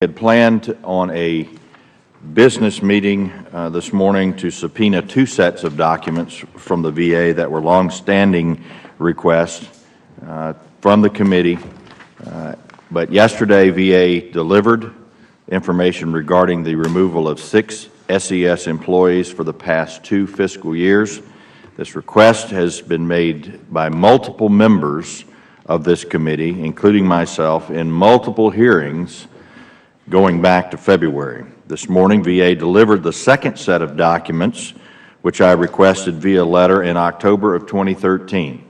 had planned on a business meeting this morning to subpoena 2 sets of documents from the VA that were long-standing requests from the committee. But yesterday, VA delivered information regarding the removal of 6 SES employees for the past 2 fiscal years. This request has been made by multiple members of this committee, including myself, in multiple hearings going back to February. This morning, VA delivered the 2nd set of documents, which I requested via letter in October of 2013.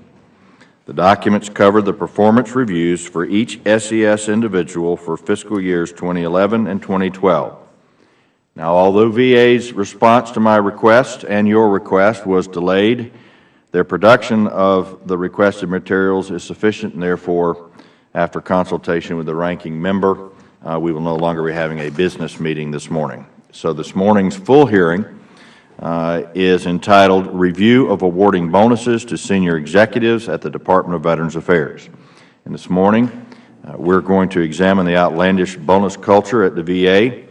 The documents cover the performance reviews for each SES individual for fiscal years 2011 and 2012. Now, although VA's response to my request and your request was delayed, their production of the requested materials is sufficient, and therefore, after consultation with the ranking member, we will no longer be having a business meeting this morning. So this morning's full hearing is entitled Review of Awarding Bonuses to Senior Executives at the Department of Veterans Affairs. And this morning, we're going to examine the outlandish bonus culture at the VA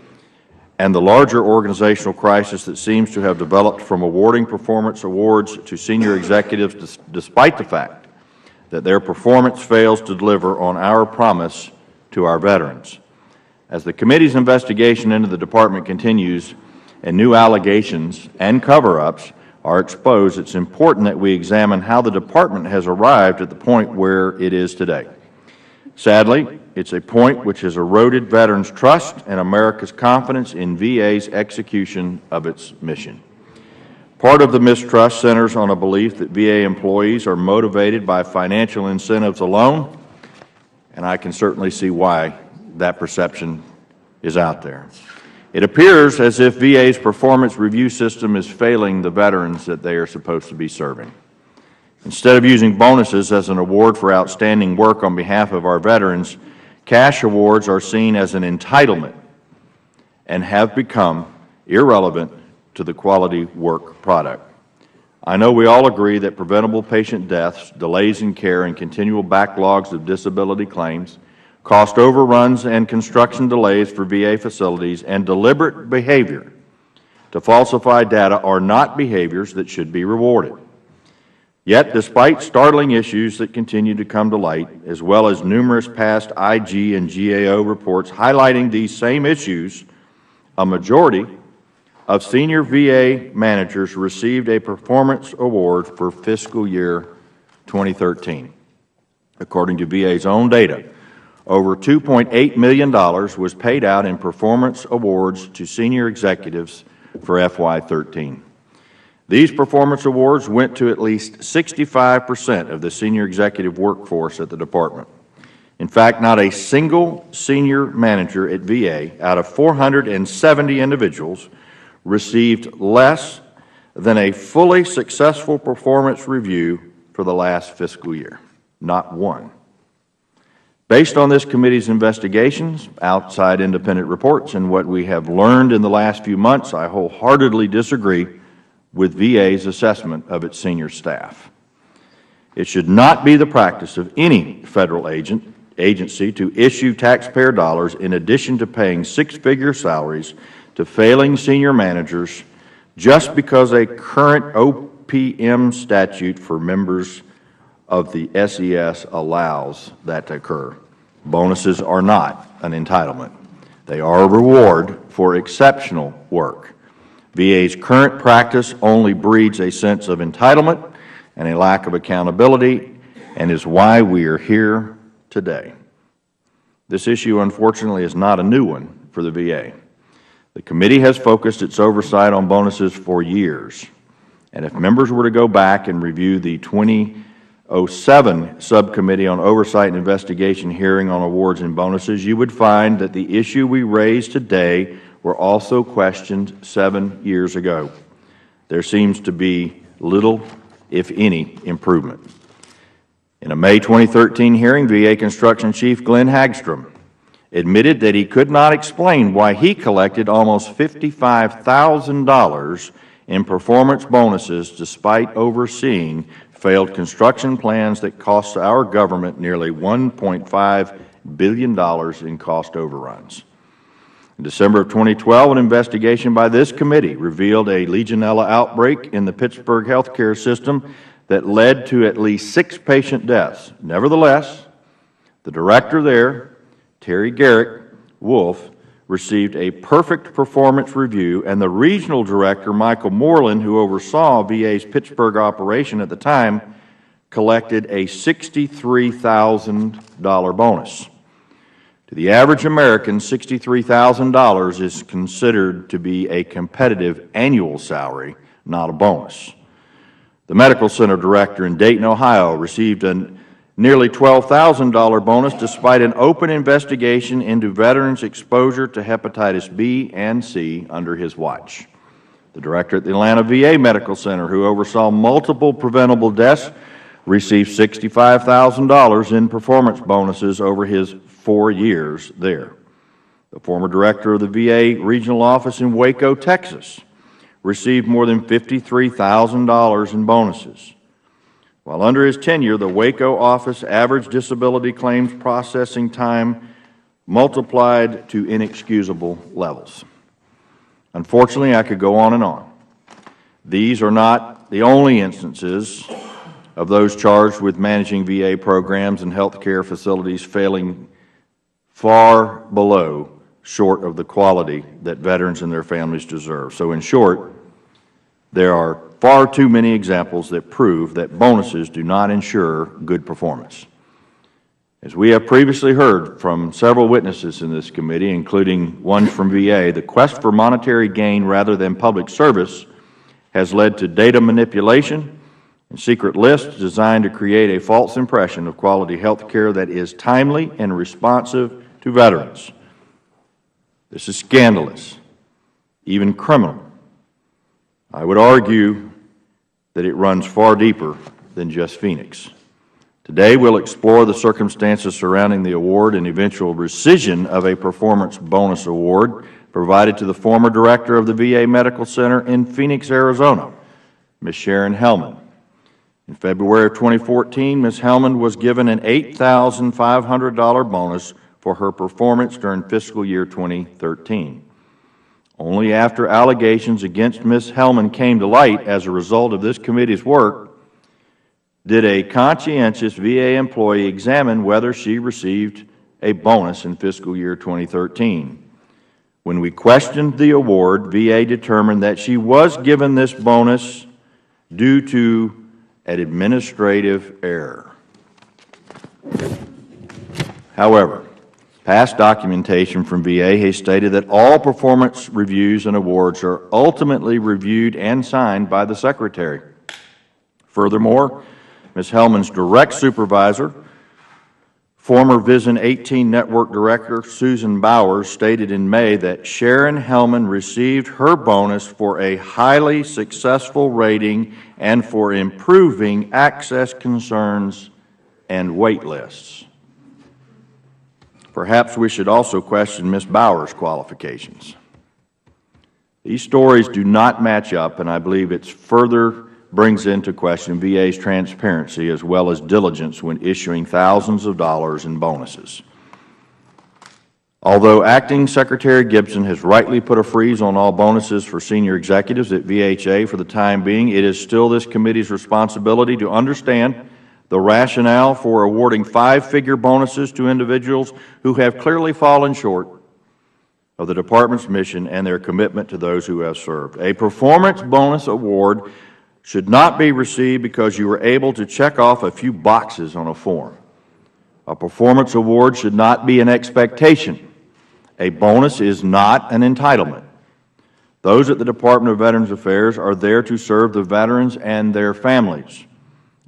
and the larger organizational crisis that seems to have developed from awarding performance awards to senior executives despite the fact that their performance fails to deliver on our promise to our veterans. As the committee's investigation into the Department continues and new allegations and cover-ups are exposed, it's important that we examine how the Department has arrived at the point where it is today. Sadly, it's a point which has eroded veterans' trust and America's confidence in VA's execution of its mission. Part of the mistrust centers on a belief that VA employees are motivated by financial incentives alone, and I can certainly see why that perception is out there. It appears as if VA's performance review system is failing the veterans that they are supposed to be serving. Instead of using bonuses as an award for outstanding work on behalf of our veterans, cash awards are seen as an entitlement and have become irrelevant to the quality work product. I know we all agree that preventable patient deaths, delays in care, and continual backlogs of disability claims, cost overruns and construction delays for VA facilities, and deliberate behavior to falsify data are not behaviors that should be rewarded. Yet, despite startling issues that continue to come to light, as well as numerous past IG and GAO reports highlighting these same issues, a majority of senior VA managers received a performance award for fiscal year 2013. According to VA's own data, over $2.8 million was paid out in performance awards to senior executives for FY13. These performance awards went to at least 65% of the senior executive workforce at the Department. In fact, not a single senior manager at VA out of 470 individuals received less than a fully successful performance review for the last fiscal year. Not one. Based on this committee's investigations, outside independent reports, and what we have learned in the last few months, I wholeheartedly disagree with VA's assessment of its senior staff. It should not be the practice of any federal agency to issue taxpayer dollars in addition to paying 6-figure salaries to failing senior managers just because a current OPM statute for members of the SES allows that to occur. Bonuses are not an entitlement. They are a reward for exceptional work. VA's current practice only breeds a sense of entitlement and a lack of accountability, and is why we are here today. This issue, unfortunately, is not a new one for the VA. The committee has focused its oversight on bonuses for years, and if members were to go back and review the 2007 Subcommittee on Oversight and Investigation hearing on awards and bonuses, you would find that the issue we raise today were also questioned 7 years ago. There seems to be little, if any, improvement. In a May 2013 hearing, VA Construction Chief Glenn Hagstrom admitted that he could not explain why he collected almost $55,000 in performance bonuses despite overseeing failed construction plans that cost our government nearly $1.5 billion in cost overruns. In December of 2012, an investigation by this committee revealed a Legionella outbreak in the Pittsburgh healthcare system that led to at least 6 patient deaths. Nevertheless, the director there, Terry Garrick Wolf, received a perfect performance review, and the regional director, Michael Moreland, who oversaw VA's Pittsburgh operation at the time, collected a $63,000 bonus. To the average American, $63,000 is considered to be a competitive annual salary, not a bonus. The medical center director in Dayton, Ohio, received a nearly $12,000 bonus despite an open investigation into veterans' exposure to hepatitis B and C under his watch. The director at the Atlanta VA Medical Center, who oversaw multiple preventable deaths, received $65,000 in performance bonuses over his 4 years there. The former director of the VA regional office in Waco, Texas, received more than $53,000 in bonuses. While under his tenure, the Waco office average disability claims processing time multiplied to inexcusable levels. Unfortunately, I could go on and on. These are not the only instances of those charged with managing VA programs and health care facilities failing far below short of the quality that veterans and their families deserve. So in short, there are far too many examples that prove that bonuses do not ensure good performance. As we have previously heard from several witnesses in this committee, including one from VA, the quest for monetary gain rather than public service has led to data manipulation and secret lists designed to create a false impression of quality health care that is timely and responsive to veterans. This is scandalous, even criminal. I would argue that it runs far deeper than just Phoenix. Today, we'll explore the circumstances surrounding the award and eventual rescission of a performance bonus award provided to the former director of the VA Medical Center in Phoenix, Arizona, Ms. Sharon Hellman. In February of 2014, Ms. Hellman was given an $8,500 bonus for her performance during fiscal year 2013. Only after allegations against Ms. Hellman came to light as a result of this committee's work did a conscientious VA employee examine whether she received a bonus in fiscal year 2013. When we questioned the award, VA determined that she was given this bonus due to an administrative error. However, past documentation from VA has stated that all performance reviews and awards are ultimately reviewed and signed by the Secretary. Furthermore, Ms. Hellman's direct supervisor, former Vision 18 Network Director Susan Bowers, stated in May that Sharon Hellman received her bonus for a highly successful rating and for improving access concerns and wait lists. Perhaps we should also question Ms. Bowers' qualifications. These stories do not match up, and I believe it further brings into question VA's transparency as well as diligence when issuing thousands of dollars in bonuses. Although Acting Secretary Gibson has rightly put a freeze on all bonuses for senior executives at VHA for the time being, it is still this committee's responsibility to understand the rationale for awarding 5-figure bonuses to individuals who have clearly fallen short of the Department's mission and their commitment to those who have served. A performance bonus award should not be received because you were able to check off a few boxes on a form. A performance award should not be an expectation. A bonus is not an entitlement. Those at the Department of Veterans Affairs are there to serve the veterans and their families.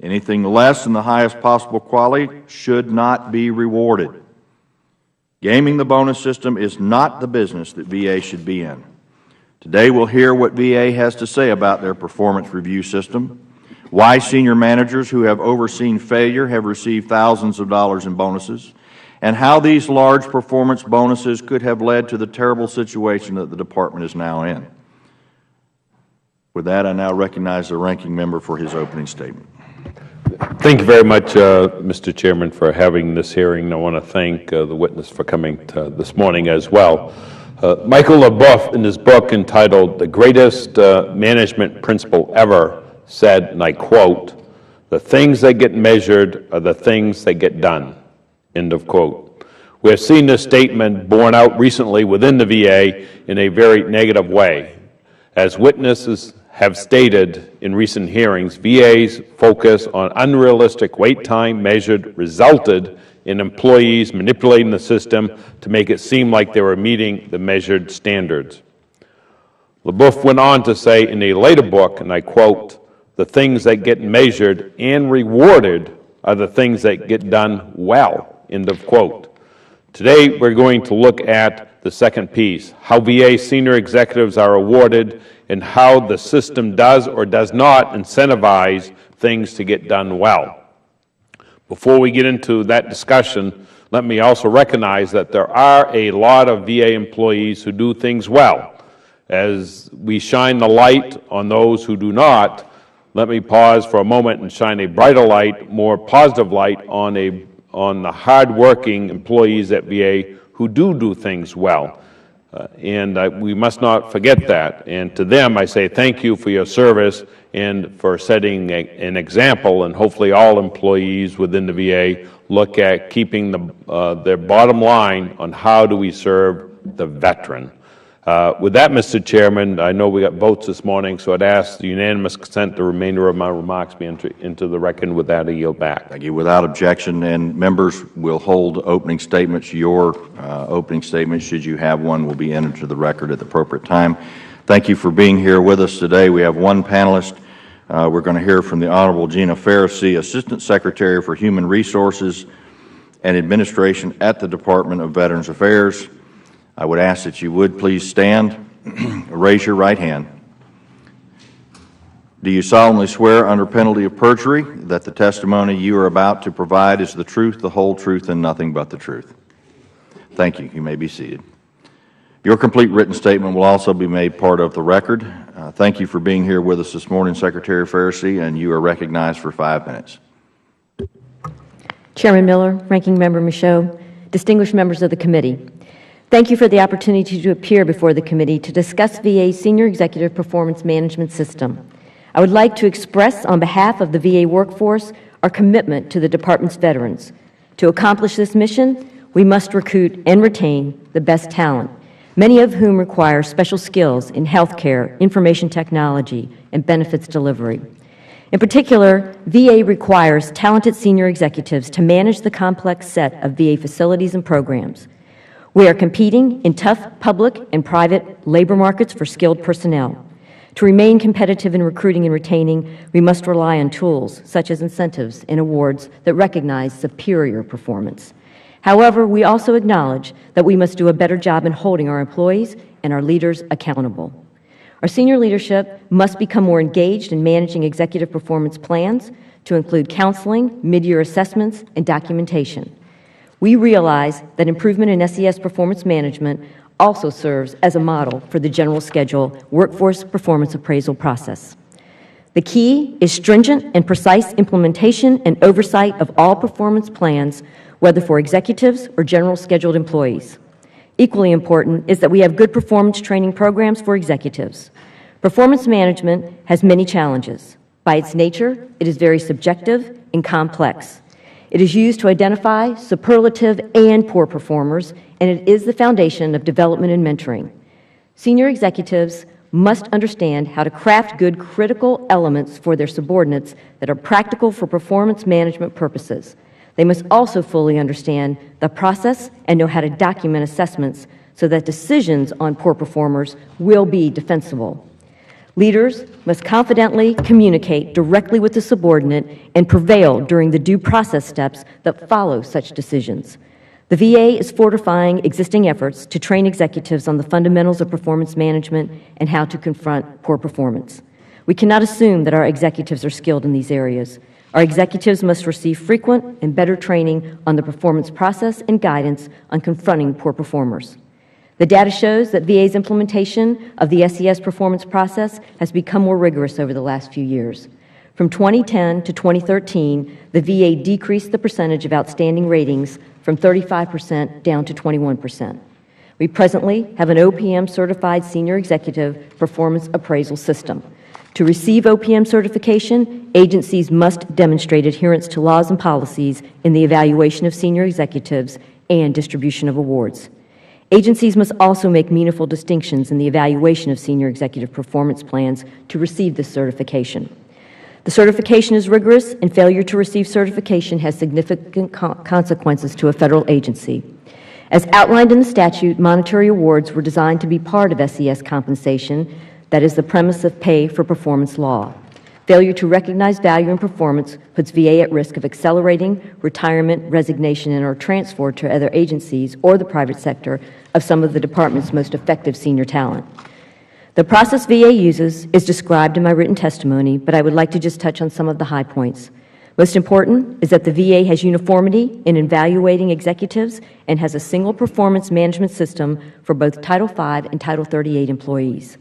Anything less than the highest possible quality should not be rewarded. Gaming the bonus system is not the business that VA should be in. Today we'll hear what VA has to say about their performance review system, why senior managers who have overseen failure have received thousands of dollars in bonuses, and how these large performance bonuses could have led to the terrible situation that the Department is now in. With that, I now recognize the ranking member for his opening statement. Thank you very much, Mr. Chairman, for having this hearing. I want to thank the witness for coming this morning as well. Michael LaBeouf, in his book entitled The Greatest Management Principle Ever, said, and I quote, "The things that get measured are the things that get done." End of quote. We have seen this statement borne out recently within the VA in a very negative way. As witnesses have stated in recent hearings, VA's focus on unrealistic wait time measured resulted in employees manipulating the system to make it seem like they were meeting the measured standards. LaBeouf went on to say in a later book, and I quote, "The things that get measured and rewarded are the things that get done well." End of quote. Today, we're going to look at the second piece, how VA senior executives are awarded and how the system does or does not incentivize things to get done well. Before we get into that discussion, let me also recognize that there are a lot of VA employees who do things well. As we shine the light on those who do not, let me pause for a moment and shine a brighter light, more positive light on the hard-working employees at VA who do things well. We must not forget that. And to them, I say thank you for your service and for setting an example, and hopefully all employees within the VA look at keeping their bottom line on how do we serve the veteran. With that, Mr. Chairman, I know we got votes this morning, so I'd ask the unanimous consent the remainder of my remarks be into the record. With that, I yield back. Thank you. Without objection, and members will hold opening statements. Your opening statement, should you have one, will be entered to the record at the appropriate time. Thank you for being here with us today. We have one panelist. We're going to hear from the Honorable Gina Farrisee, Assistant Secretary for Human Resources and Administration at the Department of Veterans Affairs. I would ask that you would please stand, raise your right hand. Do you solemnly swear under penalty of perjury that the testimony you are about to provide is the truth, the whole truth, and nothing but the truth? Thank you. You may be seated. Your complete written statement will also be made part of the record. Thank you for being here with us this morning, Secretary Farrisee, and you are recognized for 5 minutes. Chairman Miller, Ranking Member Michaud, distinguished members of the committee, thank you for the opportunity to appear before the committee to discuss VA's Senior Executive Performance Management System. I would like to express on behalf of the VA workforce our commitment to the Department's veterans. To accomplish this mission, we must recruit and retain the best talent, many of whom require special skills in healthcare, information technology, and benefits delivery. In particular, VA requires talented senior executives to manage the complex set of VA facilities and programs. We are competing in tough public and private labor markets for skilled personnel. To remain competitive in recruiting and retaining, we must rely on tools such as incentives and awards that recognize superior performance. However, we also acknowledge that we must do a better job in holding our employees and our leaders accountable. Our senior leadership must become more engaged in managing executive performance plans to include counseling, mid-year assessments, and documentation. We realize that improvement in SES performance management also serves as a model for the General Schedule workforce performance appraisal process. The key is stringent and precise implementation and oversight of all performance plans, whether for executives or general scheduled employees. Equally important is that we have good performance training programs for executives. Performance management has many challenges. By its nature, it is very subjective and complex. It is used to identify superlative and poor performers, and it is the foundation of development and mentoring. Senior executives must understand how to craft good critical elements for their subordinates that are practical for performance management purposes. They must also fully understand the process and know how to document assessments so that decisions on poor performers will be defensible. Leaders must confidently communicate directly with the subordinate and prevail during the due process steps that follow such decisions. The VA is fortifying existing efforts to train executives on the fundamentals of performance management and how to confront poor performance. We cannot assume that our executives are skilled in these areas. Our executives must receive frequent and better training on the performance process and guidance on confronting poor performers. The data shows that VA's implementation of the SES performance process has become more rigorous over the last few years. From 2010 to 2013, the VA decreased the percentage of outstanding ratings from 35% down to 21%. We presently have an OPM-certified senior executive performance appraisal system. To receive OPM certification, agencies must demonstrate adherence to laws and policies in the evaluation of senior executives and distribution of awards. Agencies must also make meaningful distinctions in the evaluation of senior executive performance plans to receive this certification. The certification is rigorous, and failure to receive certification has significant consequences to a federal agency. As outlined in the statute, monetary awards were designed to be part of SES compensation. That is the premise of pay for performance law. Failure to recognize value and performance puts VA at risk of accelerating retirement, resignation, and or transfer to other agencies or the private sector of some of the department's most effective senior talent. The process VA uses is described in my written testimony, but I would like to just touch on some of the high points. Most important is that the VA has uniformity in evaluating executives and has a single performance management system for both Title V and Title 38 employees.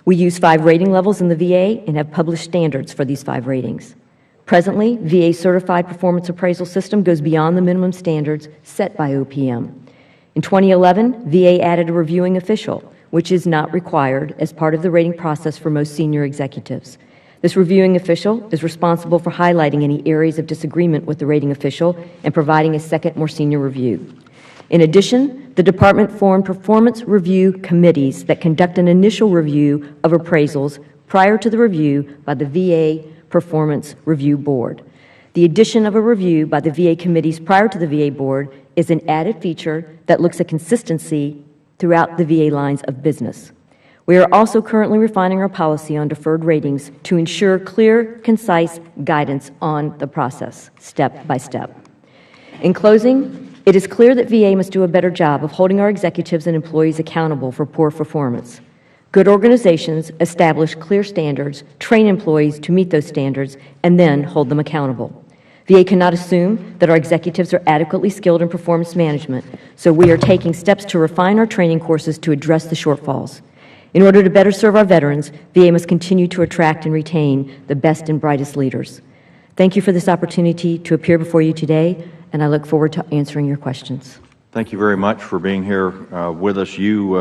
We use 5 rating levels in the VA and have published standards for these 5 ratings. Presently, VA's certified performance appraisal system goes beyond the minimum standards set by OPM. In 2011, VA added a reviewing official, which is not required as part of the rating process for most senior executives. This reviewing official is responsible for highlighting any areas of disagreement with the rating official and providing a second, more senior review. In addition, the Department formed performance review committees that conduct an initial review of appraisals prior to the review by the VA Performance Review Board. The addition of a review by the VA committees prior to the VA Board is an added feature that looks at consistency throughout the VA lines of business. We are also currently refining our policy on deferred ratings to ensure clear, concise guidance on the process, step by step. In closing, it is clear that VA must do a better job of holding our executives and employees accountable for poor performance. Good organizations establish clear standards, train employees to meet those standards, and then hold them accountable. VA cannot assume that our executives are adequately skilled in performance management, so we are taking steps to refine our training courses to address the shortfalls. In order to better serve our veterans, VA must continue to attract and retain the best and brightest leaders. Thank you for this opportunity to appear before you today, and I look forward to answering your questions. Thank you very much for being here with us. You,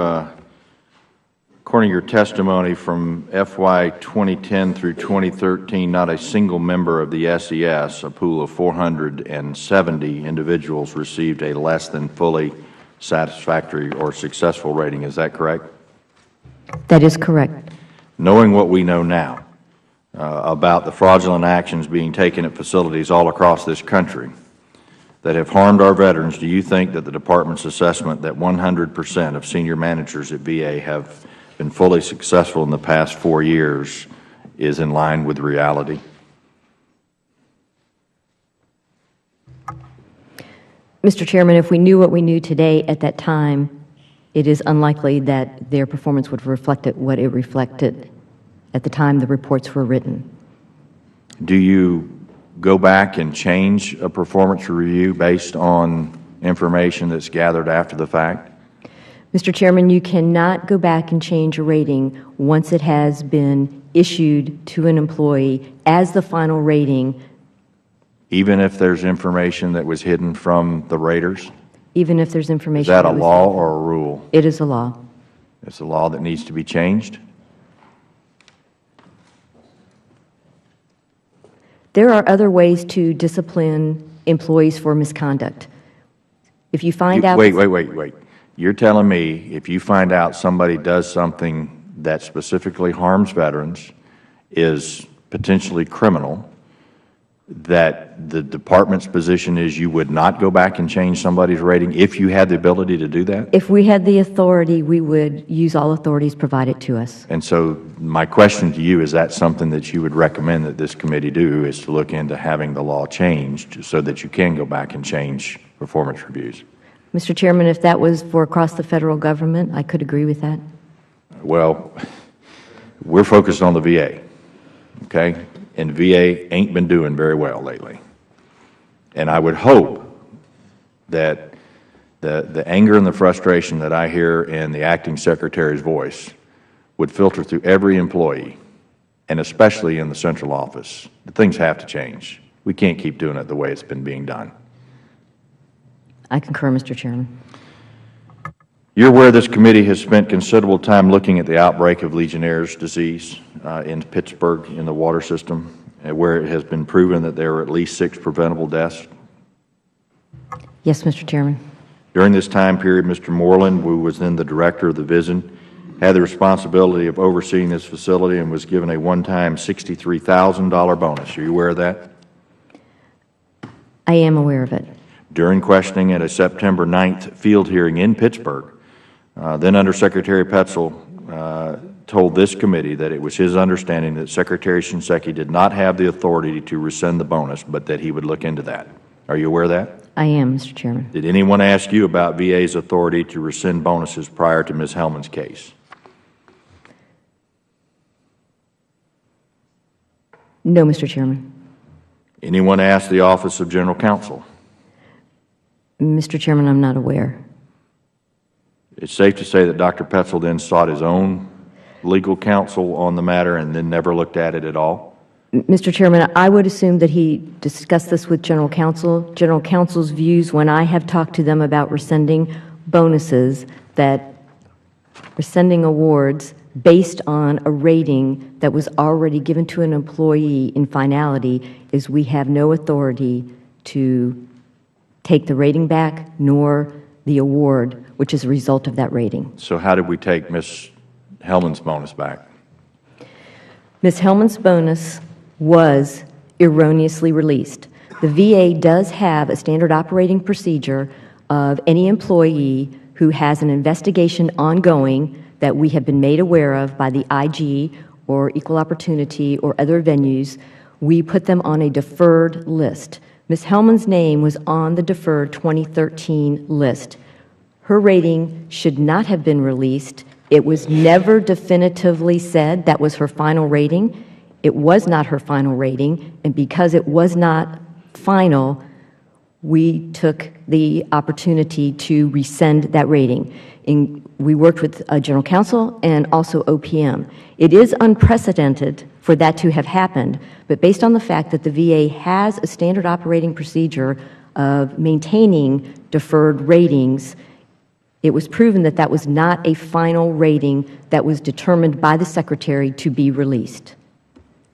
according to your testimony from FY 2010 through 2013, not a single member of the SES, a pool of 470 individuals, received a less than fully satisfactory or successful rating. Is that correct? That is correct. Knowing what we know now about the fraudulent actions being taken at facilities all across this country that have harmed our veterans, do you think that the Department's assessment that 100% of senior managers at VA have been fully successful in the past 4 years is in line with reality? Mr. Chairman, if we knew what we knew today at that time, it is unlikely that their performance would have reflected what it reflected at the time the reports were written. Do you go back and change a performance review based on information that's gathered after the fact? Mr. Chairman, you cannot go back and change a rating once it has been issued to an employee as the final rating. Even if there's information that was hidden from the raters? Even if there's information. Is that a law or a rule? It is a law. It's a law that needs to be changed? There are other ways to discipline employees for misconduct. If you find out— Wait. You're telling me if you find out somebody does something that specifically harms veterans, is potentially criminal, that the Department's position is you would not go back and change somebody's rating if you had the ability to do that? If we had the authority, we would use all authorities provided to us. And so my question to you, is that something that you would recommend that this committee do, is to look into having the law changed so that you can go back and change performance reviews? Mr. Chairman, if that was for across the Federal Government, I could agree with that. Well, we're focused on the VA, okay? And VA ain't been doing very well lately. And I would hope that the anger and the frustration that I hear in the Acting Secretary's voice would filter through every employee, and especially in the central office. Things have to change. We can't keep doing it the way it's been being done. I concur, Mr. Chairman. You're aware this committee has spent considerable time looking at the outbreak of Legionnaire's disease in Pittsburgh in the water system, where it has been proven that there are at least 6 preventable deaths. Yes, Mr. Chairman. During this time period, Mr. Moreland, who was then the director of the VISN, had the responsibility of overseeing this facility and was given a one-time $63,000 bonus. Are you aware of that? I am aware of it. During questioning at a September 9th field hearing in Pittsburgh, then Undersecretary Petzel told this committee that it was his understanding that Secretary Shinseki did not have the authority to rescind the bonus, but that he would look into that. Are you aware of that? I am, Mr. Chairman. Did anyone ask you about VA's authority to rescind bonuses prior to Ms. Hellman's case? No, Mr. Chairman. Anyone ask the Office of General Counsel? Mr. Chairman, I'm not aware. It's safe to say that Dr. Petzel then sought his own legal counsel on the matter and then never looked at it at all? Mr. Chairman, I would assume that he discussed this with General Counsel. General Counsel's views, when I have talked to them about rescinding bonuses, that rescinding awards based on a rating that was already given to an employee in finality is we have no authority to take the rating back nor the award, which is a result of that rating. So how did we take Ms. Hellman's bonus back? Ms. Hellman's bonus was erroneously released. The VA does have a standard operating procedure of any employee who has an investigation ongoing that we have been made aware of by the IG or Equal Opportunity or other venues. We put them on a deferred list. Ms. Hellman's name was on the deferred 2013 list. Her rating should not have been released. It was never definitively said that was her final rating. It was not her final rating, and because it was not final, we took the opportunity to rescind that rating. We worked with General Counsel and also OPM. It is unprecedented for that to have happened, but based on the fact that the VA has a standard operating procedure of maintaining deferred ratings, it was proven that that was not a final rating that was determined by the Secretary to be released.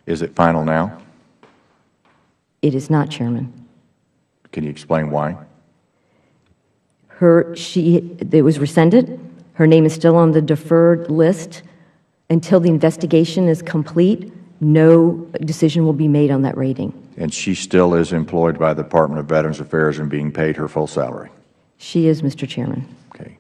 Is it final now? It is not, Chairman. Can you explain why? It was rescinded. Her name is still on the deferred list. Until the investigation is complete, no decision will be made on that rating. And she still is employed by the Department of Veterans Affairs and being paid her full salary? She is, Mr. Chairman. Okay.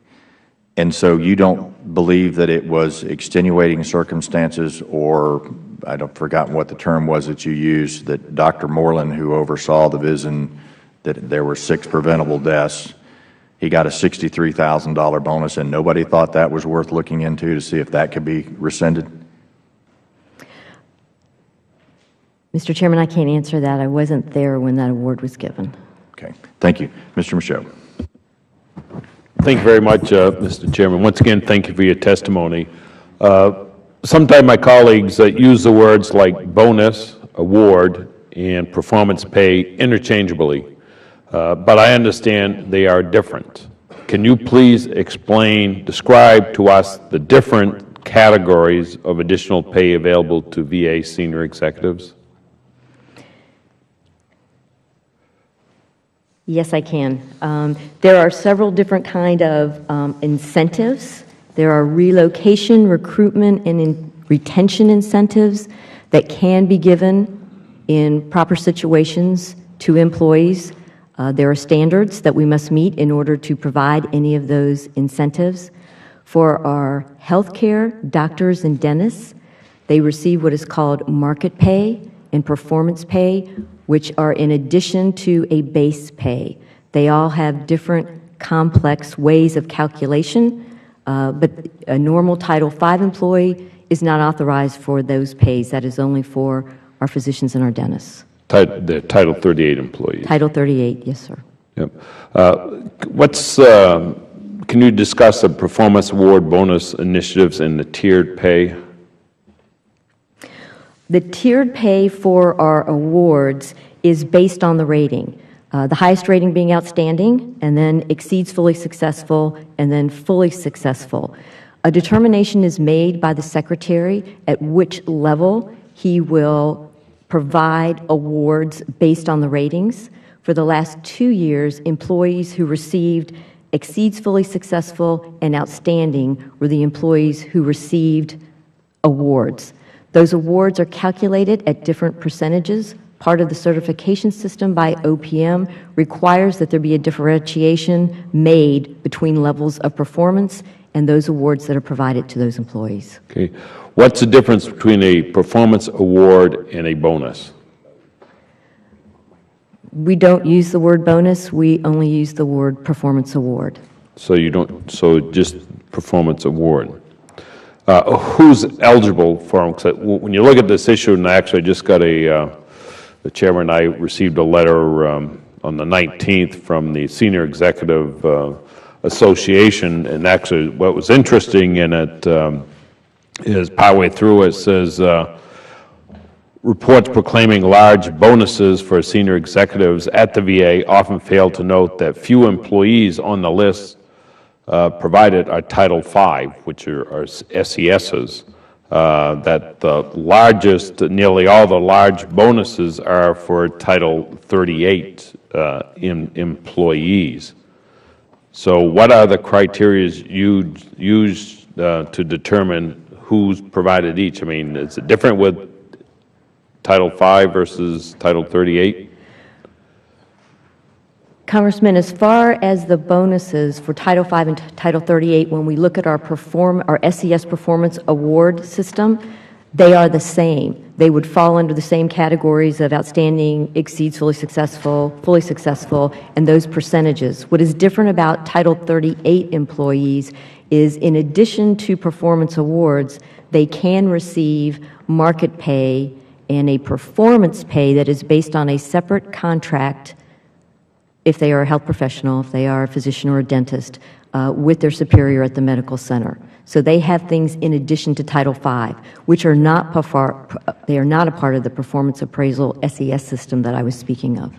And so you don't believe that it was extenuating circumstances, or I've forgotten what the term was that you used, that Dr. Moreland, who oversaw the VISN, that there were 6 preventable deaths, he got a $63,000 bonus, and nobody thought that was worth looking into to see if that could be rescinded? Mr. Chairman, I can't answer that. I wasn't there when that award was given. Okay. Thank you. Mr. Michaud. Thank you very much, Mr. Chairman. Once again, thank you for your testimony. Sometimes my colleagues use the words like bonus, award, and performance pay interchangeably, but I understand they are different. Can you please describe to us the different categories of additional pay available to VA senior executives? Yes, I can. There are several different kind of incentives. There are relocation, recruitment, and retention incentives that can be given in proper situations to employees. There are standards that we must meet in order to provide any of those incentives. For our healthcare doctors and dentists, they receive what is called market pay and performance pay, which are in addition to a base pay. They all have different complex ways of calculation, but a normal Title V employee is not authorized for those pays. That is only for our physicians and our dentists. The Title 38 employees. Title 38, yes, sir. Yep. Can you discuss the performance award bonus initiatives and the tiered pay? The tiered pay for our awards is based on the rating. The highest rating being outstanding, and then exceeds fully successful, and then fully successful. A determination is made by the Secretary at which level he will provide awards based on the ratings. For the last 2 years, employees who received exceeds fully successful and outstanding were the employees who received awards. Those awards are calculated at different percentages. Part of the certification system by OPM requires that there be a differentiation made between levels of performance and those awards that are provided to those employees. Okay. What's the difference between a performance award and a bonus? We don't use the word bonus. We only use the word performance award. So you don't, so just performance award. Who's eligible for them? 'Cause when you look at this issue, and I actually just got the chairman and I received a letter on the 19th from the Senior Executive Association, and actually what was interesting in it is partway through it says, reports proclaiming large bonuses for senior executives at the VA often fail to note that few employees on the list provided are Title V, which are SESs, that the largest, nearly all the large bonuses are for Title 38 employees. So what are the criteria you use to determine who's provided each? I mean, is it different with Title V versus Title 38? Congressman, as far as the bonuses for Title V and Title 38, when we look at our SES performance award system, they are the same. They would fall under the same categories of outstanding, exceeds fully successful, and those percentages. What is different about Title 38 employees is, in addition to performance awards, they can receive market pay and a performance pay that is based on a separate contract if they are a health professional, if they are a physician or a dentist, with their superior at the medical center. So they have things in addition to Title V, which are not they are not a part of the performance appraisal SES system that I was speaking of.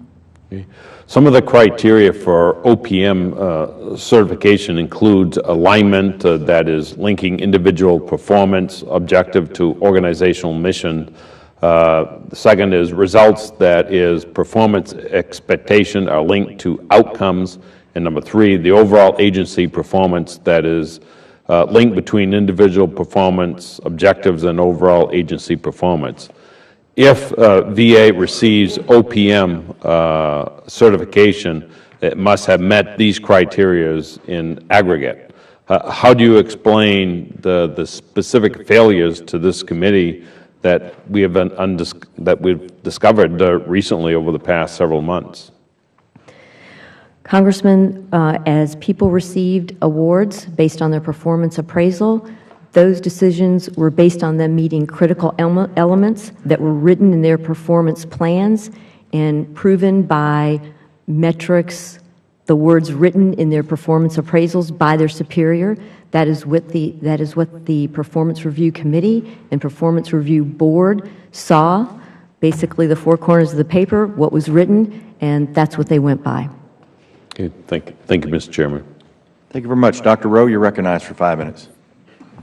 Okay. Some of the criteria for OPM certification includes alignment that is linking individual performance objective to organizational mission. The second is results that is performance expectation are linked to outcomes. And number three, the overall agency performance that is linked between individual performance objectives and overall agency performance. If VA receives OPM certification, it must have met these criteria in aggregate. How do you explain the specific failures to this committee that we have that we've discovered recently over the past several months? Congressman, as people received awards based on their performance appraisal, those decisions were based on them meeting critical elements that were written in their performance plans and proven by metrics, the words written in their performance appraisals by their superior. That is what the Performance Review Committee and Performance Review Board saw, basically the four corners of the paper, what was written, and that's what they went by. Okay, thank you, Mr. Chairman. Thank you very much. Dr. Rowe, you're recognized for 5 minutes.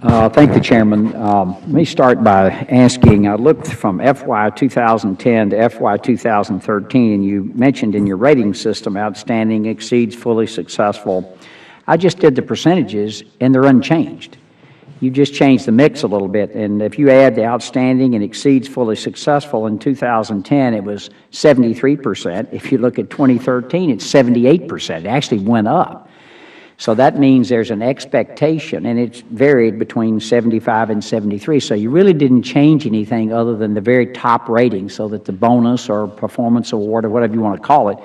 Thank you, Chairman. Let me start by asking, I looked from FY 2010 to FY 2013, and you mentioned in your rating system outstanding, exceeds, fully successful. I just did the percentages, and they're unchanged. You just changed the mix a little bit, and if you add the outstanding and exceeds fully successful in 2010, it was 73%. If you look at 2013, it's 78%. It actually went up. So that means there's an expectation, and it's varied between 75 and 73. So you really didn't change anything other than the very top rating, so that the bonus or performance award or whatever you want to call it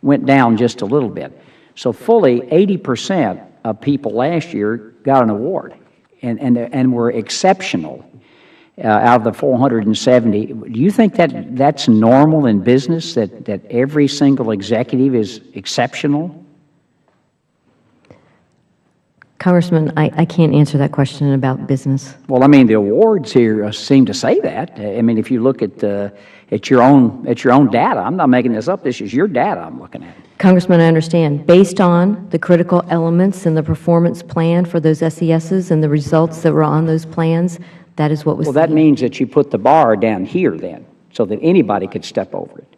went down just a little bit. So fully 80% of people last year got an award and were exceptional out of the 470. Do you think that that's normal in business, that every single executive is exceptional? Congressman, I can't answer that question about business. Well, I mean, the awards here seem to say that. I mean, if you look at your own data, I'm not making this up. This is your data I'm looking at. Congressman, I understand. Based on the critical elements in the performance plan for those SESs and the results that were on those plans, that is what was. Well, that means that you put the bar down here then, so that anybody could step over it.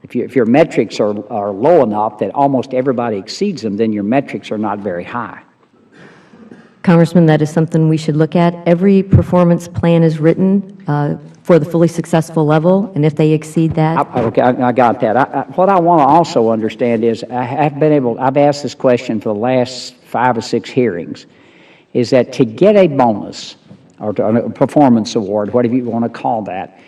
If your metrics are low enough that almost everybody exceeds them, then your metrics are not very high. Congressman, that is something we should look at. Every performance plan is written for the fully successful level, and if they exceed that. Okay, I got that. What I want to also understand is I've asked this question for the last 5 or 6 hearings, is that to get a bonus or a performance award, whatever you want to call that,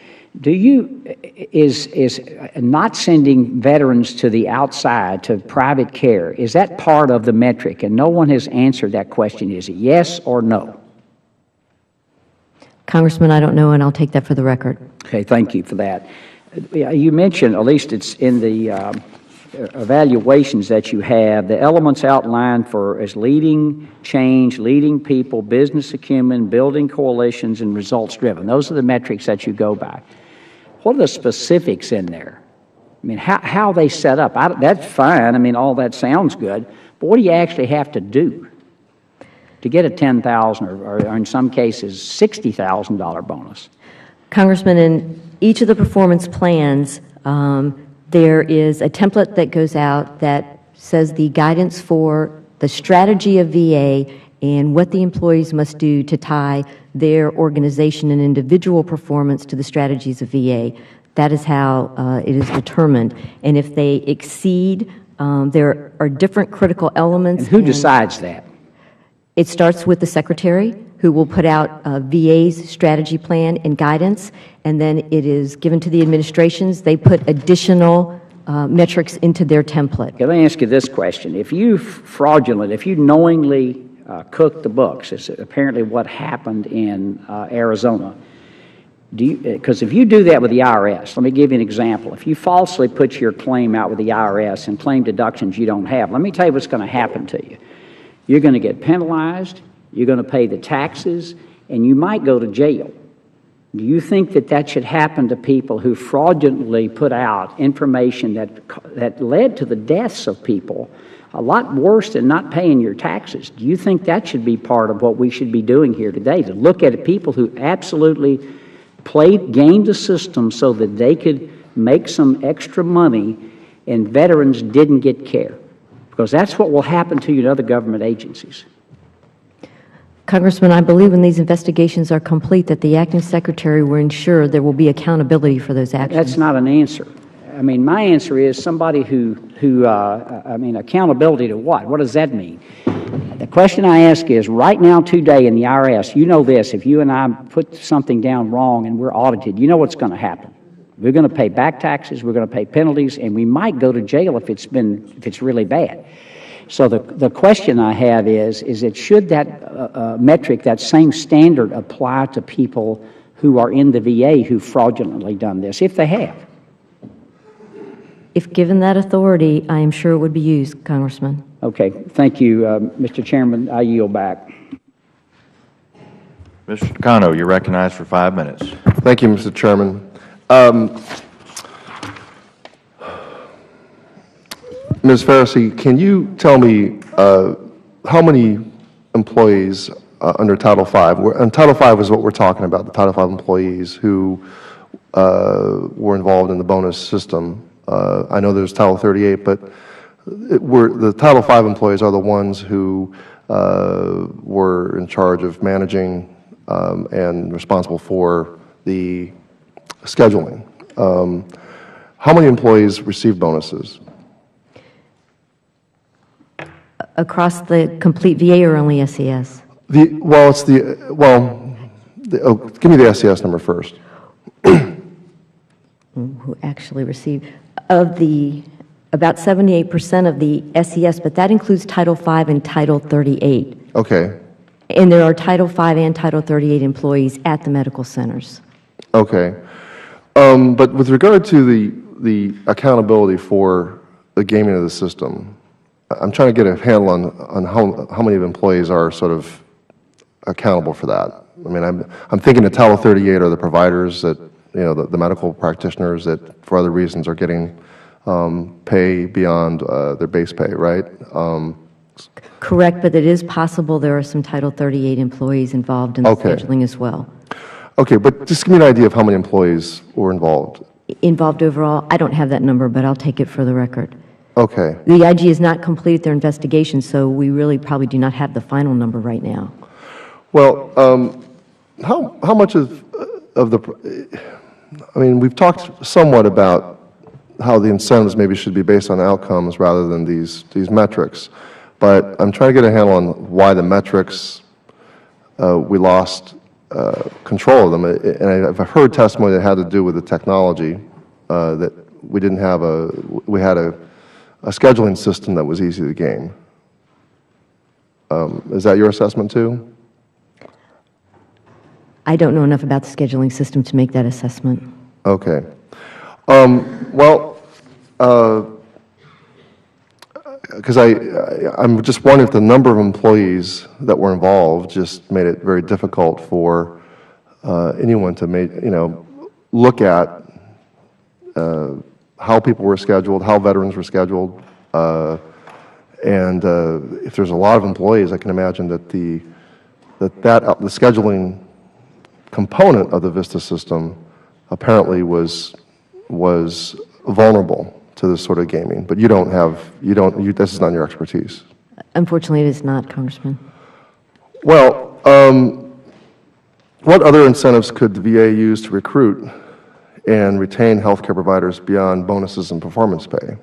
is not sending veterans to the outside, to private care, is that part of the metric? And no one has answered that question. Is it yes or no? Congressman, I don't know, and I'll take that for the record. Okay, thank you for that. You mentioned, at least it's in the evaluations that you have, the elements outlined for as leading change, leading people, business acumen, building coalitions, and results driven. Those are the metrics that you go by. What are the specifics in there? I mean, how they set up? That's fine. I mean, all that sounds good. But what do you actually have to do to get a $10,000 or in some cases $60,000 bonus? Congressman, in each of the performance plans, there is a template that goes out that says the guidance for the strategy of VA and what the employees must do to tie their organization and individual performance to the strategies of VA. That is how it is determined. And if they exceed, there are different critical elements. And who decides that? It starts with the Secretary, who will put out VA's strategy plan and guidance, and then it is given to the administrations. They put additional metrics into their template. Okay, let me ask you this question. If you knowingly cooked the books, it's apparently what happened in Arizona, because if you do that with the IRS, let me give you an example. If you falsely put your claim out with the IRS and claim deductions you don't have, let me tell you what's going to happen to you. You're going to get penalized, you're going to pay the taxes, and you might go to jail. Do you think that should happen to people who fraudulently put out information that led to the deaths of people, a lot worse than not paying your taxes? Do you think that should be part of what we should be doing here today, to look at people who absolutely gamed the system so that they could make some extra money and veterans didn't get care? Because that's what will happen to you in other government agencies. Congressman, I believe when these investigations are complete that the acting secretary will ensure there will be accountability for those actions. That's not an answer. I mean, my answer is somebody accountability to what? What does that mean? The question I ask is, right now today in the IRS, you know this, if you and I put something down wrong and we're audited, you know what's going to happen. We're going to pay back taxes, we're going to pay penalties, and we might go to jail if it's really bad. So the question I have is should that metric, that same standard, apply to people who are in the VA who fraudulently done this, if they have? If given that authority, I am sure it would be used, Congressman. Okay, thank you, Mr. Chairman. I yield back. Mr. Takano, you're recognized for 5 minutes. Thank you, Mr. Chairman. Ms. Farrisee, can you tell me how many employees under Title V, and Title V is what we're talking about, the Title V employees who were involved in the bonus system. I know there's Title 38, but the Title V employees are the ones who were in charge of managing and responsible for the scheduling. How many employees receive bonuses? Across the complete VA or only SES? Give me the SES number first. Who actually received, about 78% of the SES, but that includes Title V and Title 38. Okay. And there are Title V and Title 38 employees at the medical centers. Okay. But with regard to the accountability for the gaming of the system, I'm trying to get a handle on how many employees are sort of accountable for that. I mean, I'm thinking the Title 38 are the providers that, the medical practitioners that for other reasons are getting pay beyond their base pay, right? Correct, but it is possible there are some Title 38 employees involved in the Okay. scheduling as well. Okay, but just give me an idea of how many employees were involved. Involved overall, I don't have that number, but I'll take it for the record. Okay. The IG has not completed their investigation, so we really probably do not have the final number right now. Well, how much of the, I mean, we've talked somewhat about how the incentives maybe should be based on outcomes rather than these metrics, but I'm trying to get a handle on why the metrics, we lost control of them. And I've heard testimony that had to do with the technology, that we didn't have we had a scheduling system that was easy to game. Is that your assessment too? I don't know enough about the scheduling system to make that assessment. Okay. Well, because I'm just wondering if the number of employees that were involved just made it very difficult for anyone to look at how people were scheduled, how veterans were scheduled, and if there's a lot of employees, I can imagine that the scheduling component of the VISTA system apparently was vulnerable to this sort of gaming. But this is not your expertise. Unfortunately, it is not, Congressman. Well, what other incentives could the VA use to recruit and retain healthcare providers beyond bonuses and performance pay?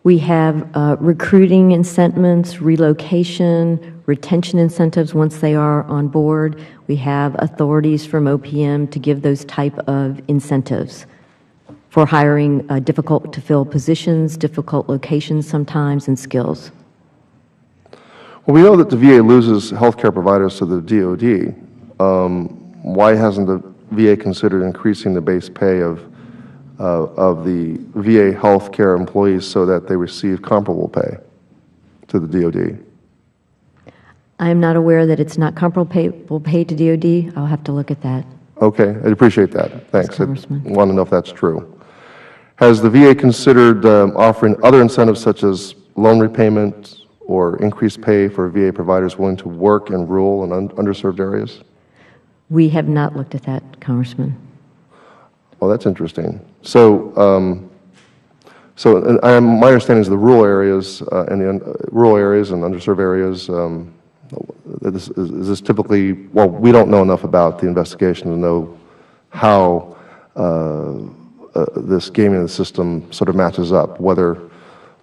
We have recruiting incentives, relocation, retention incentives once they are on board. We have authorities from OPM to give those type of incentives for hiring difficult-to-fill positions, difficult locations sometimes, and skills. Well, we know that the VA loses healthcare providers to the DoD. Why hasn't the VA considered increasing the base pay of the VA healthcare employees so that they receive comparable pay to the DoD? I am not aware that it's not comparable pay to DoD. I'll have to look at that. Okay, I appreciate that. Thanks. I Congressman. want to know if that's true. Has the VA considered offering other incentives such as loan repayment or increased pay for VA providers willing to work in rural and underserved areas? We have not looked at that, Congressman. Well, that's interesting. So, my understanding is the rural areas and underserved areas. Is this typically? Well, we don't know enough about the investigation to know how this gaming of the system sort of matches up. Whether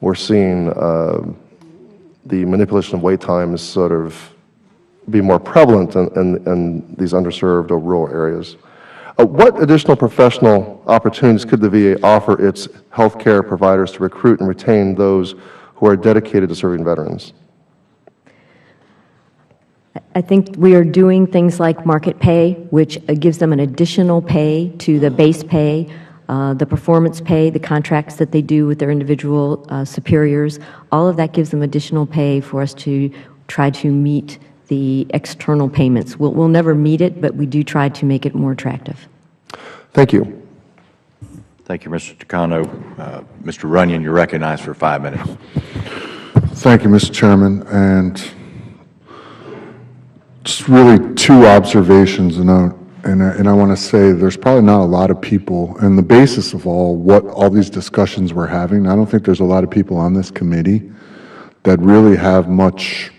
we're seeing the manipulation of wait times sort of be more prevalent in these underserved or rural areas. What additional professional opportunities could the VA offer its healthcare providers to recruit and retain those who are dedicated to serving veterans? I think we are doing things like market pay, which gives them an additional pay to the base pay, the performance pay, the contracts that they do with their individual superiors. All of that gives them additional pay for us to try to meet the external payments. We'll never meet it, but we do try to make it more attractive. Thank you. Thank you, Mr. Takano. Mr. Runyon, you're recognized for 5 minutes. Thank you, Mr. Chairman. And just really two observations, and I want to say there's probably not a lot of people, and the basis of all these discussions we're having, I don't think there's a lot of people on this committee that really have much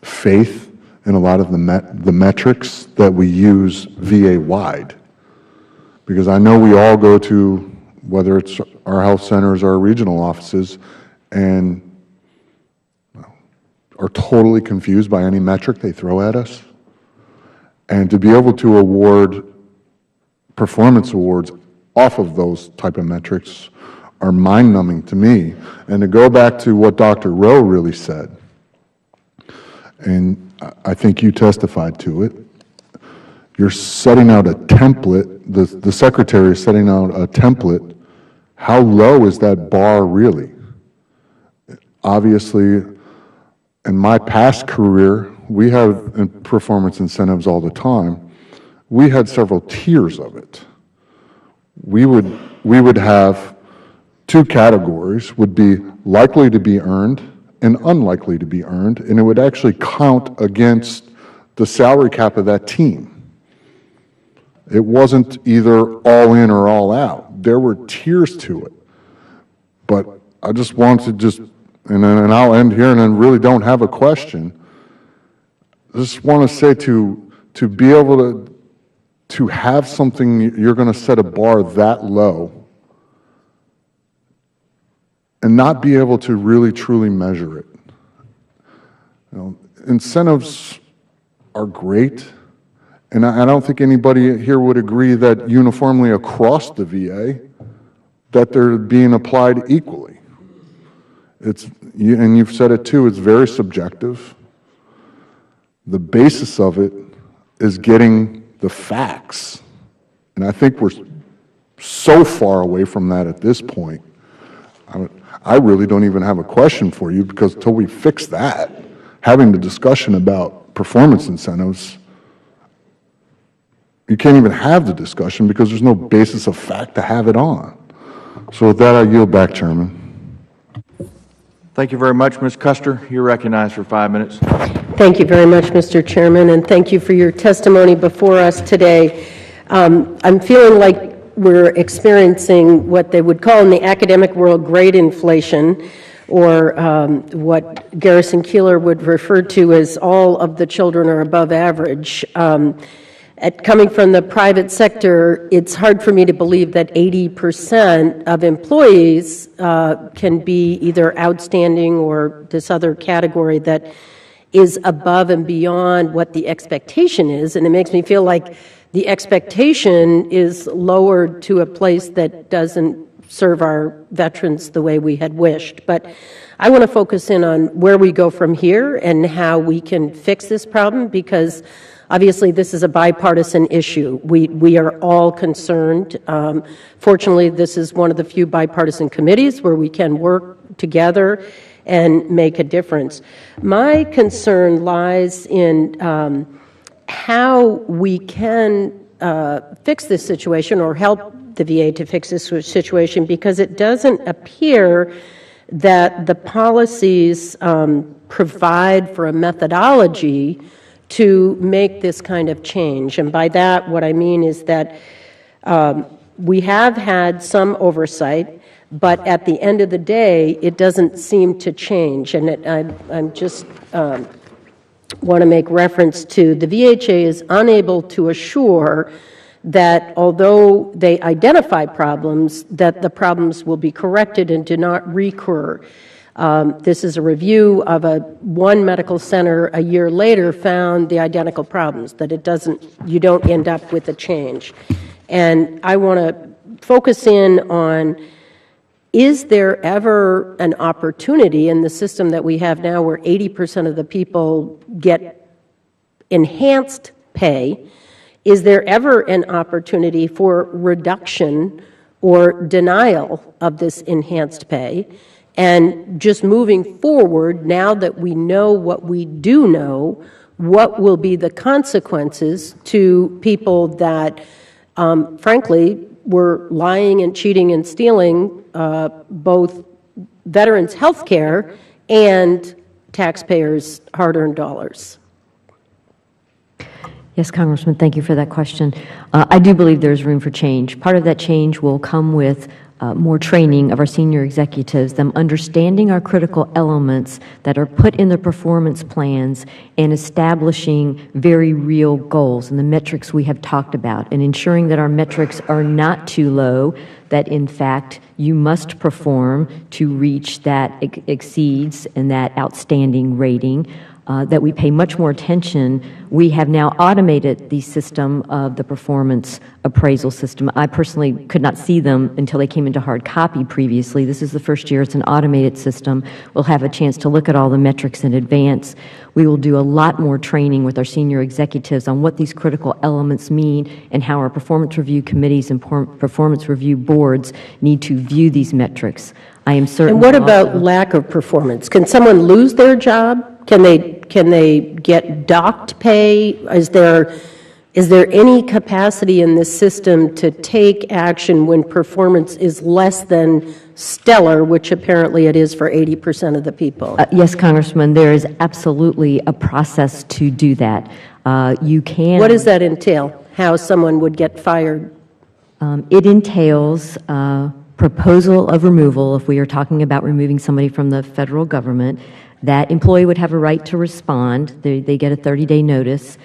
faith in a lot of the metrics that we use VA-wide. Because I know we all go to, whether it's our health centers or our regional offices, and are totally confused by any metric they throw at us. And to be able to award performance awards off of those type of metrics are mind-numbing to me. And to go back to what Dr. Rowe really said, and I think you testified to it, you're setting out a template, the secretary is setting out a template. How low is that bar really? Obviously, in my past career, we have performance incentives all the time. We had several tiers of it. We would have two categories, would be likely to be earned and unlikely to be earned, and it would actually count against the salary cap of that team. It wasn't either all in or all out. There were tiers to it. But I just wanted to and I'll end here and then really don't have a question. I just want to say to be able to have something, you're going to set a bar that low and not be able to really truly measure it. You know, incentives are great, and I don't think anybody here would agree that uniformly across the VA that they're being applied equally. And you've said it too, it's very subjective. The basis of it is getting the facts. And I think we're so far away from that at this point. I really don't even have a question for you, because until we fix that, having the discussion about performance incentives, you can't even have the discussion because there's no basis of fact to have it on. So with that, I yield back, Chairman. Thank you very much, Ms. Custer. You're recognized for 5 minutes. Thank you very much, Mr. Chairman, and thank you for your testimony before us today. I'm feeling like we're experiencing what they would call in the academic world grade inflation, or what Garrison Keillor would refer to as all of the children are above average. Coming from the private sector, it's hard for me to believe that 80% of employees can be either outstanding or this other category that is above and beyond what the expectation is. And it makes me feel like the expectation is lowered to a place that doesn't serve our veterans the way we had wished. But I want to focus in on where we go from here and how we can fix this problem, because obviously this is a bipartisan issue. We are all concerned. Fortunately, this is one of the few bipartisan committees where we can work together and make a difference. My concern lies in how we can fix this situation, or help the VA to fix this situation, because it doesn't appear that the policies provide for a methodology to make this kind of change. And by that, what I mean is that we have had some oversight, but at the end of the day, it doesn't seem to change. And I'm just want to make reference to the VHA is unable to assure that although they identify problems, that the problems will be corrected and do not recur. This is a review of one medical center a year later found the identical problems, that you don't end up with a change. And I want to focus in on, is there ever an opportunity in the system that we have now where 80% of the people get enhanced pay? Is there ever an opportunity for reduction or denial of this enhanced pay? And just moving forward, now that we know what we do know, what will be the consequences to people that, frankly, were lying and cheating and stealing both veterans' health care and taxpayers' hard-earned dollars? Yes, Congressman, thank you for that question. I do believe there's room for change. Part of that change will come with more training of our senior executives, them understanding our critical elements that are put in the performance plans, and establishing very real goals and the metrics we have talked about, and ensuring that our metrics are not too low, that in fact you must perform to reach that exceeds and that outstanding rating. that we pay much more attention. We have now automated the system of the performance appraisal system. I personally could not see them until they came into hard copy previously. This is the first year it's an automated system. We'll have a chance to look at all the metrics in advance. We will do a lot more training with our senior executives on what these critical elements mean and how our performance review committees and performance review boards need to view these metrics. I am certain. And what about lack of performance? Can someone lose their job? Can they get docked pay? Is there any capacity in this system to take action when performance is less than stellar, which apparently it is for 80% of the people? Yes, Congressman, there is absolutely a process to do that. You can. What does that entail? How someone would get fired? It entails proposal of removal. If we are talking about removing somebody from the federal government, that employee would have a right to respond. They get a 30-day notice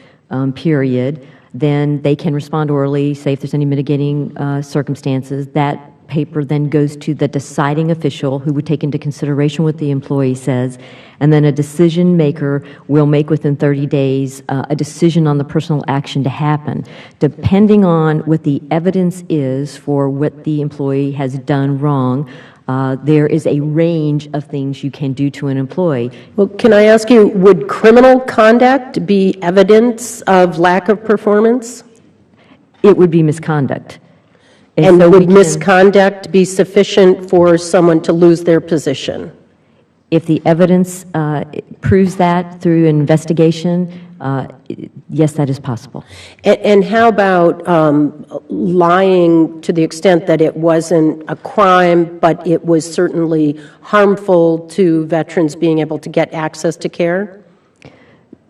period. Then they can respond orally, say if there's any mitigating circumstances. That paper then goes to the deciding official who would take into consideration what the employee says, and then a decision maker will make within 30 days a decision on the personal action to happen. Depending on what the evidence is for what the employee has done wrong, there is a range of things you can do to an employee. Well, can I ask you, would criminal conduct be evidence of lack of performance? It would be misconduct. And so would misconduct be sufficient for someone to lose their position? If the evidence proves that through an investigation, yes, that is possible. And how about lying to the extent that it wasn't a crime, but it was certainly harmful to veterans being able to get access to care?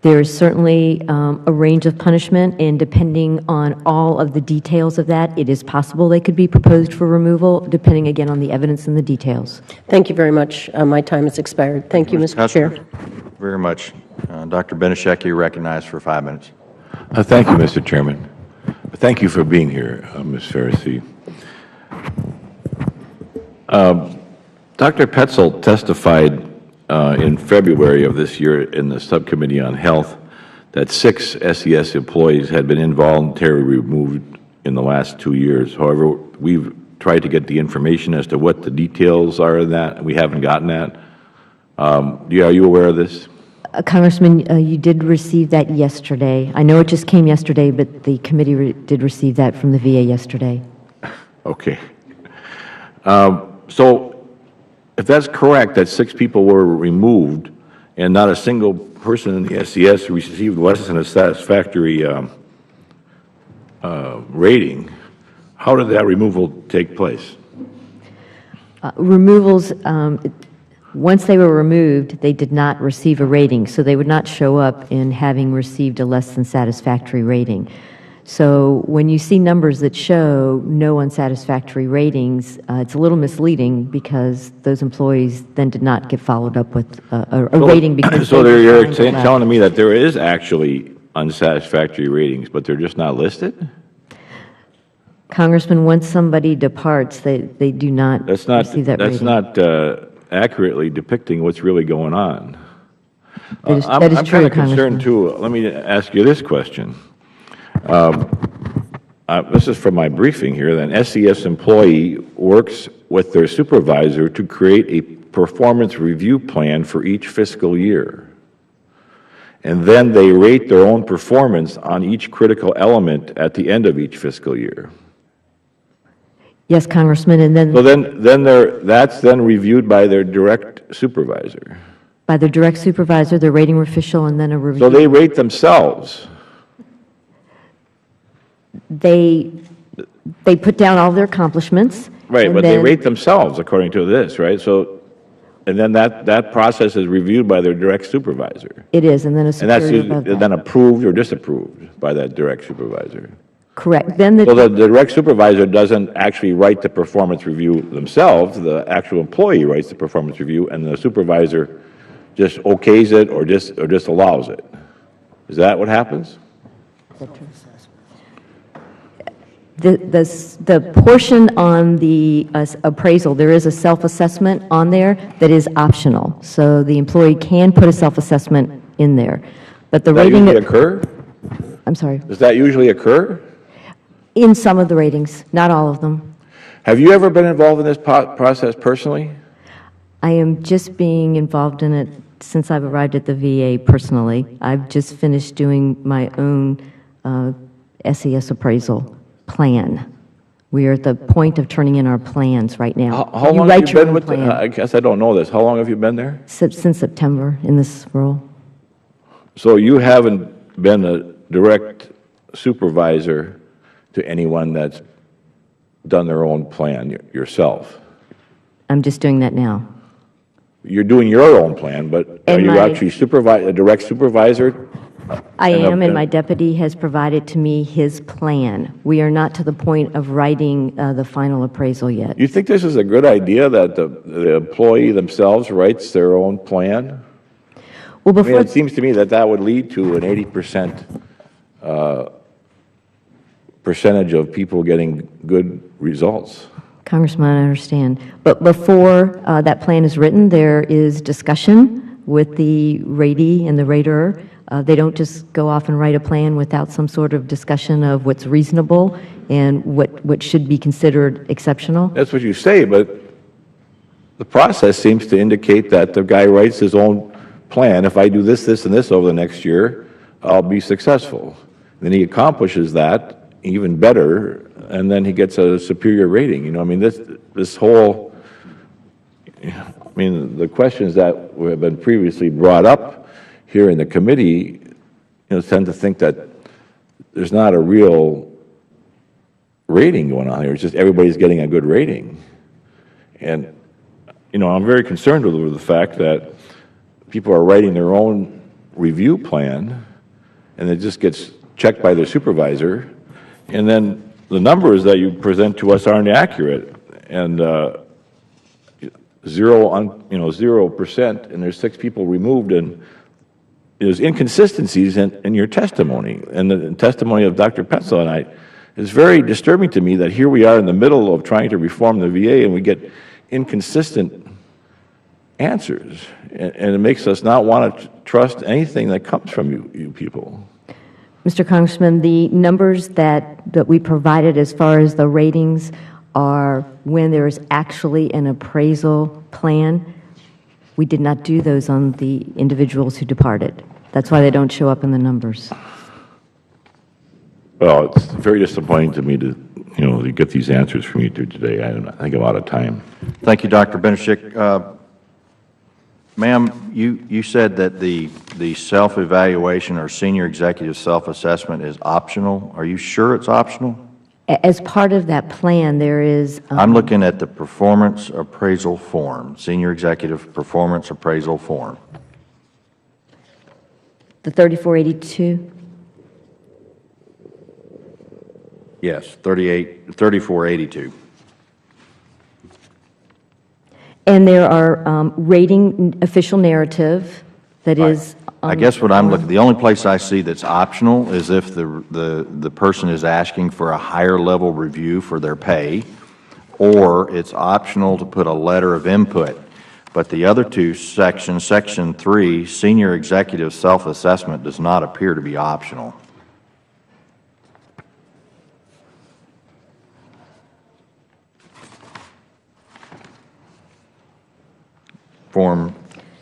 There is certainly a range of punishment, and depending on all of the details of that, it is possible they could be proposed for removal, depending again on the evidence and the details. Thank you very much. My time has expired. Thank you, Mr. Chair. Very much. Dr. Benishek, you're recognized for 5 minutes. Thank you, Mr. Chairman. Thank you for being here, Ms. Farisi. Dr. Petzel testified in February of this year in the Subcommittee on Health that 6 SES employees had been involuntarily removed in the last 2 years. However, we've tried to get the information as to what the details are of that, and we haven't gotten that. Are you aware of this? Congressman, you did receive that yesterday. I know it just came yesterday, but the committee did receive that from the VA yesterday. Okay. So if that's correct, that 6 people were removed and not a single person in the SES received less than a satisfactory rating, how did that removal take place? Removals, once they were removed, they did not receive a rating, so they would not show up in having received a less than satisfactory rating. So when you see numbers that show no unsatisfactory ratings, it's a little misleading because those employees then did not get followed up with a rating because so you're telling me that there is actually unsatisfactory ratings, but they're just not listed? Congressman, once somebody departs, they do not receive that rating. That's not accurately depicting what's really going on. That is I'm true, kind of concerned too. Let me ask you this question. This is from my briefing here. That an SES employee works with their supervisor to create a performance review plan for each fiscal year. And then they rate their own performance on each critical element at the end of each fiscal year. Yes, Congressman, and then... So that's then reviewed by their direct supervisor. By their direct supervisor, their rating official, and then a review. So they rate themselves. They put down all their accomplishments. Right, but they rate themselves according to this, right? So, and then that process is reviewed by their direct supervisor. It is, and then a superior above that. And then approved or disapproved by that direct supervisor. Correct. Then so the direct supervisor doesn't actually write the performance review themselves. The actual employee writes the performance review, and the supervisor just okays it or just allows it. Is that what happens? The portion on the appraisal, there is a self-assessment on there that is optional. So the employee can put a self-assessment in there. But the Does that rating... usually occur? I'm sorry. Does that usually occur? In some of the ratings, not all of them. Have you ever been involved in this process personally? I am just being involved in it since I've arrived at the VA personally. I've just finished doing my own SES appraisal plan. We are at the point of turning in our plans right now. How You long write have you your been own with plan. I guess I don't know this. How long have you been there? Since September in this role. So you haven't been a direct supervisor to anyone that's done their own plan yourself? I'm just doing that now. You're doing your own plan, but are And you my- actually a direct supervisor? I And am, and and- my deputy has provided to me his plan. We are not to the point of writing the final appraisal yet. You think this is a good idea that the employee themselves writes their own plan? Well, I mean, before, it seems to me that that would lead to an 80% percentage of people getting good results. Congressman, I understand. But before that plan is written, there is discussion with the ratee and the rater. They don't just go off and write a plan without some sort of discussion of what's reasonable and what should be considered exceptional. That's what you say, but the process seems to indicate that the guy writes his own plan. If I do this, this, and this over the next year, I'll be successful. Then he accomplishes that even better, and then he gets a superior rating. You know, I mean, this whole, I mean, the questions that have been previously brought up here in the committee, tend to think that there's not a real rating going on here. It's just everybody's getting a good rating. And, I'm very concerned with the fact that people are writing their own review plan, and it just gets checked by their supervisor, and then the numbers that you present to us aren't accurate, and 0%, and there's 6 people removed, and there's inconsistencies in your testimony, and the testimony of Dr. Petzl and I. It's very disturbing to me that here we are in the middle of trying to reform the VA, and we get inconsistent answers, and it makes us not want to trust anything that comes from you people. Mr. Congressman, the numbers that we provided as far as the ratings are when there is actually an appraisal plan. We did not do those on the individuals who departed. That's why they don't show up in the numbers. Well, it's very disappointing to me to get these answers from you two today. I think I'm out of time. Thank you, Dr. Benishik. Ma'am, you said that the self-evaluation or senior executive self-assessment is optional. Are you sure it's optional? As part of that plan, there is... I'm looking at the performance appraisal form, senior executive performance appraisal form. The 3482? Yes, 3482. And there are rating official narrative that is... I guess what I'm looking, the only place I see that's optional is if the person is asking for a higher level review for their pay, or it's optional to put a letter of input. But the other two sections, Section 3, senior executive self-assessment, does not appear to be optional. Form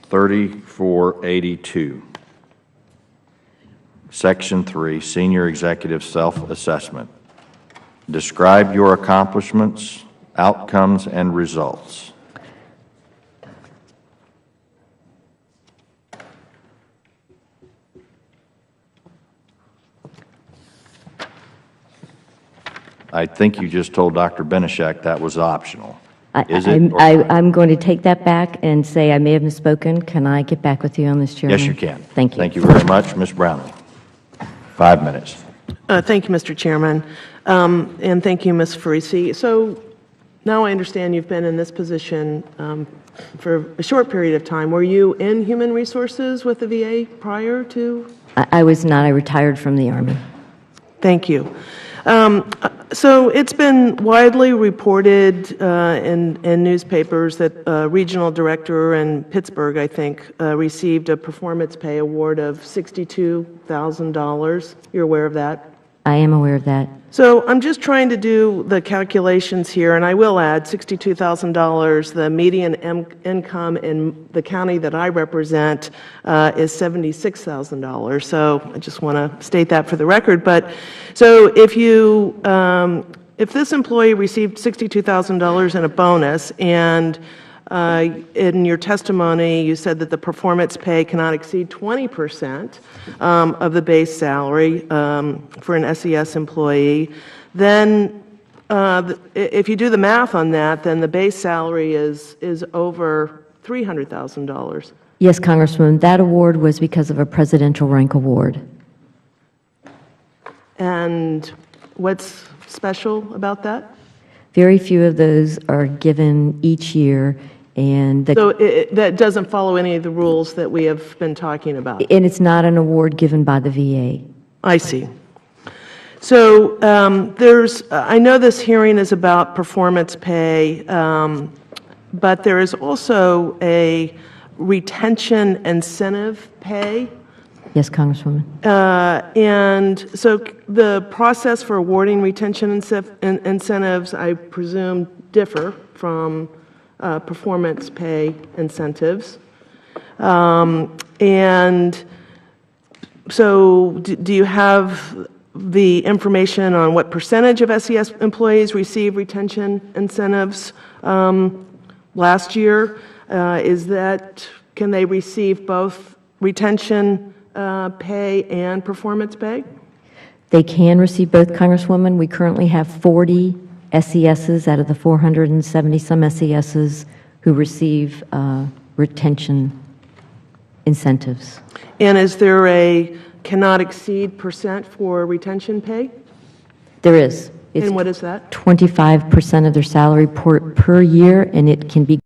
3482. Section 3, Senior Executive Self-Assessment. Describe your accomplishments, outcomes, and results. I think you just told Dr. Benishak that was optional. Is it? I'm going to take that back and say I may have misspoken. Can I get back with you on this, Chairman? Yes, you can. Thank you. Thank you very much. Ms. Brownlee, 5 minutes. Thank you, Mr. Chairman, and thank you, Ms. Farisi. So now I understand you've been in this position for a short period of time. Were you in Human Resources with the VA prior to? I was not. I retired from the Army. Thank you. So it's been widely reported in newspapers that a regional director in Pittsburgh, I think, received a performance pay award of $62,000. You're aware of that? I am aware of that. So I'm just trying to do the calculations here, and I will add $62,000. The median income in the county that I represent is $76,000. So I just want to state that for the record. But so if this employee received $62,000 in a bonus, and in your testimony, you said that the performance pay cannot exceed 20% of the base salary for an SES employee. Then, if you do the math on that, then the base salary is over $300,000. Yes, Congresswoman, that award was because of a presidential rank award. And what's special about that? Very few of those are given each year, and So that doesn't follow any of the rules that we have been talking about? and it's not an award given by the VA. I see. So I know this hearing is about performance pay, but there is also a retention incentive pay. Yes, Congresswoman. And so the process for awarding retention incentives, I presume, differ from performance pay incentives. And so do you have the information on what percentage of SES employees receive retention incentives last year? Can they receive both retention pay and performance pay? They can receive both, Congresswoman. We currently have 40 SESs out of the 470-some SESs who receive retention incentives. And is there a cannot exceed percent for retention pay? There is. It's And what is that? 25% of their salary per year, and it can be